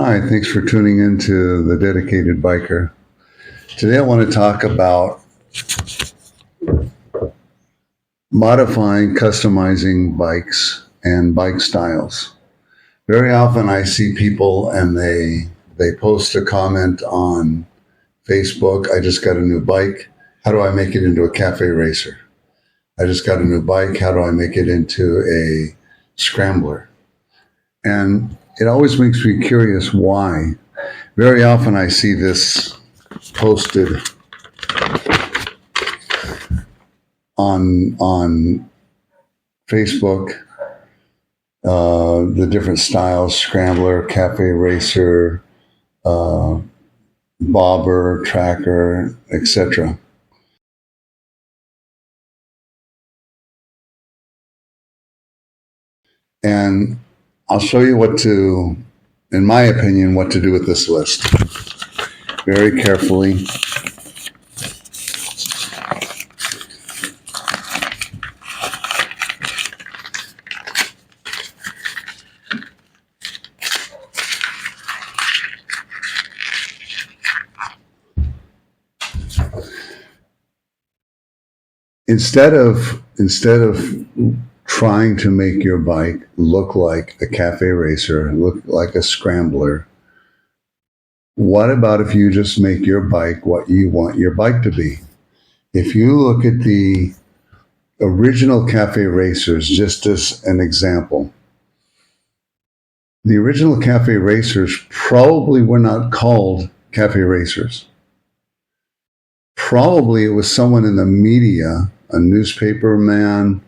Hi, thanks for tuning in to The Dedicated Biker. Today I want to talk about modifying, customizing bikes and bike styles. Very often I see people and they post a comment on Facebook, I just got a new bike. How do I make it into a cafe racer? I just got a new bike. How do I make it into a scrambler? And it always makes me curious why. Very often I see this posted on Facebook, the different styles: scrambler, cafe racer, uh, bobber, tracker, etc. And I'll show you in my opinion, what to do with this list very carefully. Instead of trying to make your bike look like a cafe racer, look like a scrambler, what about if you just make your bike what you want your bike to be? If you look at the original cafe racers, just as an example, the original cafe racers probably were not called cafe racers. Probably it was someone in the media, a newspaper man,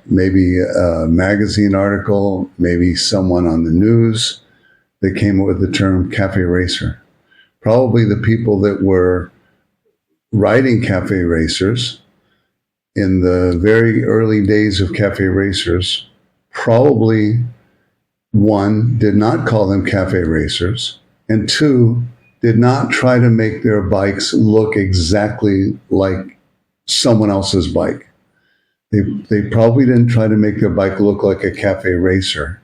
maybe a magazine article, maybe someone on the news that came up with the term cafe racer. Probably the people that were writing cafe racers in the very early days of cafe racers probably, one, did not call them cafe racers, and two, did not try to make their bikes look exactly like someone else's bike. They probably didn't try to make their bike look like a cafe racer.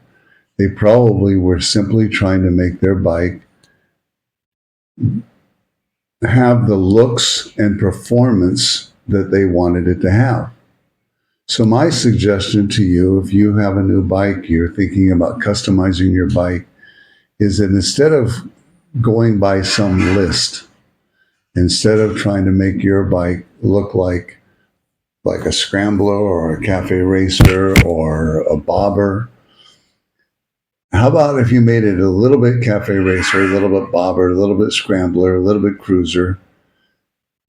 They probably were simply trying to make their bike have the looks and performance that they wanted it to have. So my suggestion to you, if you have a new bike, you're thinking about customizing your bike, is that instead of going by some list, instead of trying to make your bike look like a scrambler or a cafe racer or a bobber, how about if you made it a little bit cafe racer, a little bit bobber, a little bit scrambler, a little bit cruiser,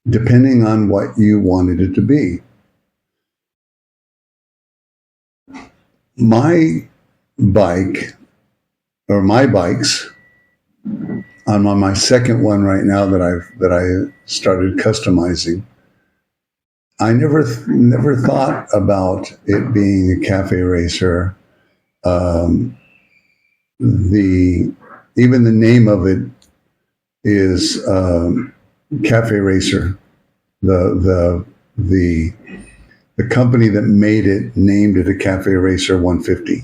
depending on what you wanted it to be. My bike, or my bikes, I'm on my second one right now that I started customizing. I never thought about it being a cafe racer. Um, the Even the name of it is Cafe Racer. The the company that made it named it a Cafe Racer 150.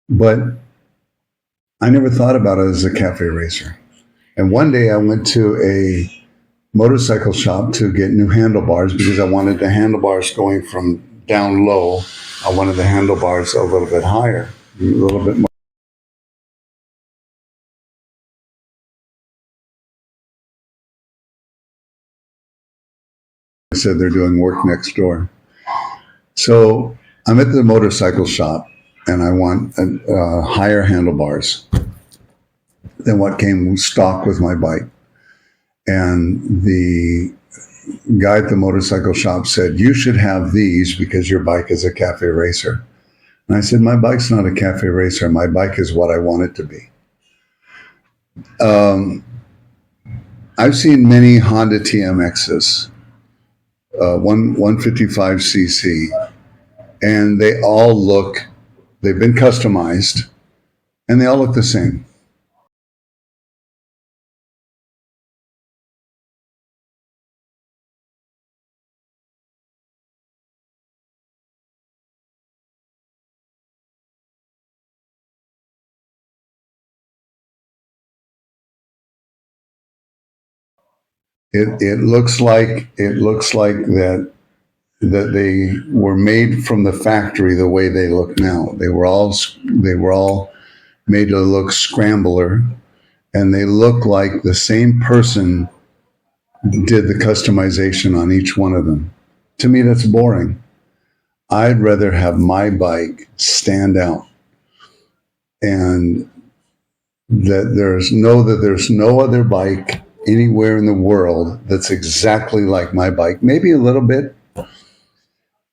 But I never thought about it as a cafe racer. And one day I went to a motorcycle shop to get new handlebars because I wanted the handlebars going from down low. I wanted the handlebars a little bit higher, a little bit more. I said they're doing work next door. So I'm at the motorcycle shop and I want higher handlebars than what came stock with my bike. And the guy at the motorcycle shop said, "You should have these because your bike is a cafe racer." And I said, "My bike's not a cafe racer. My bike is what I want it to be." Um, I've seen many Honda TMXs, 155cc, and they've been customized, and they all look the same. It looks like that they were made from the factory the way they look now. They were all made to look scrambler, and they look like the same person did the customization on each one of them. To me, that's boring. I'd rather have my bike stand out, and that there's no other bike anywhere in the world that's exactly like my bike. Maybe a little bit.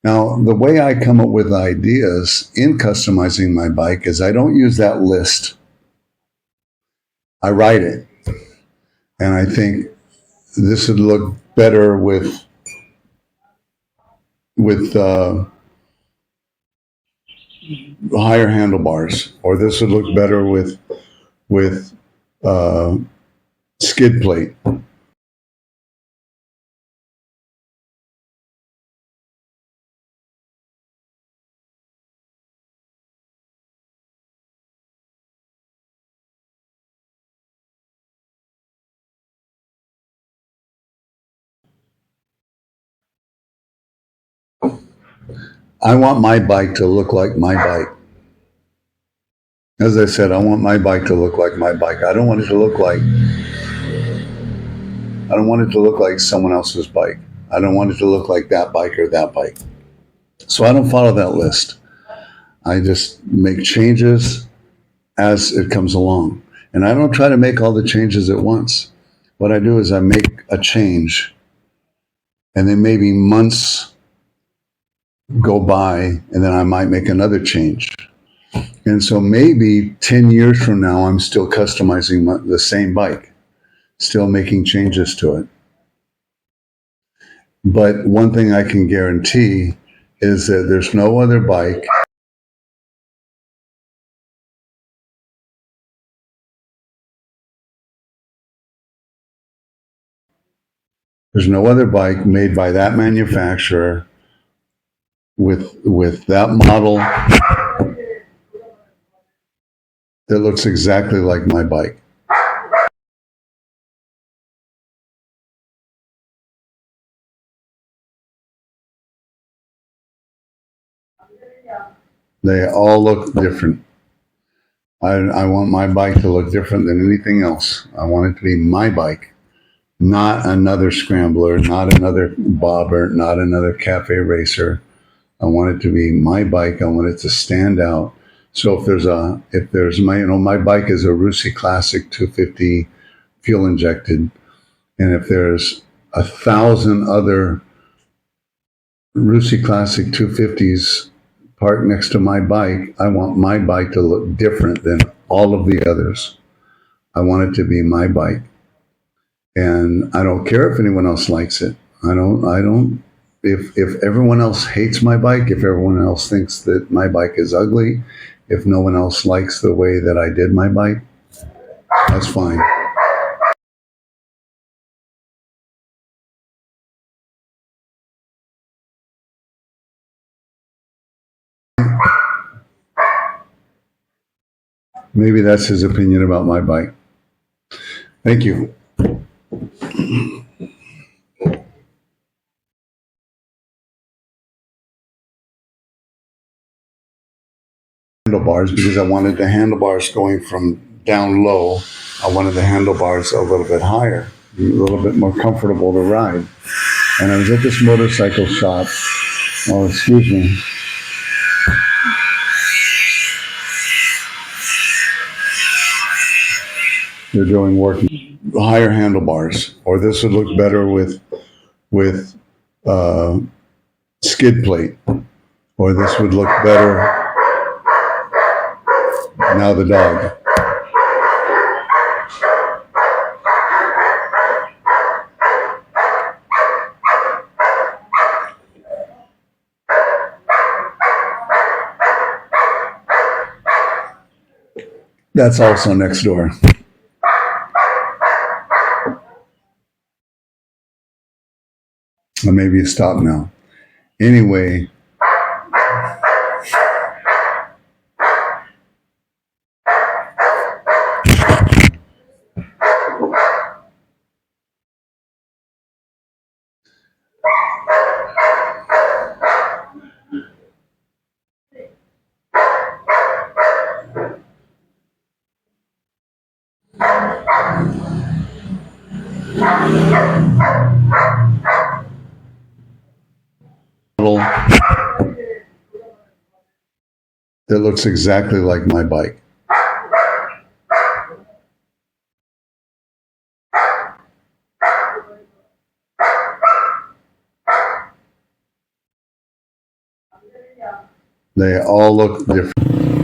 Now, the way I come up with ideas in customizing my bike is I don't use that list. I write it, and I think this would look better with higher handlebars, or this would look better with skid plate. I want my bike to look like my bike. As I said, I want my bike to look like my bike. I don't want it to look like someone else's bike. I don't want it to look like that bike or that bike. So I don't follow that list. I just make changes as it comes along. And I don't try to make all the changes at once. What I do is I make a change, and then maybe months go by, and then I might make another change. And so maybe 10 years from now, I'm still customizing the same bike, still making changes to it. But one thing I can guarantee is that there's no other bike made by that manufacturer with that model that looks exactly like my bike. They all look different. I want my bike to look different than anything else. I want it to be my bike, not another scrambler, not another bobber, not another cafe racer. I want it to be my bike. I want it to stand out. So if there's my bike is a Russi Classic 250 fuel injected, and if there's 1,000 other Russi Classic 250s parked next to my bike, I want my bike to look different than all of the others. I want it to be my bike. And I don't care if anyone else likes it. If everyone else hates my bike, if everyone else thinks that my bike is ugly, if no one else likes the way that I did my bike, that's fine. Maybe that's his opinion about my bike. Thank you. Handlebars, because I wanted the handlebars going from down low. I wanted the handlebars a little bit higher, a little bit more comfortable to ride. And I was at this motorcycle shop. Oh, excuse me. They're doing work higher handlebars, or this would look better with skid plate, or this would look better. Now the dog. That's also next door. Or maybe you stop now. Anyway, that looks exactly like my bike. They all look different.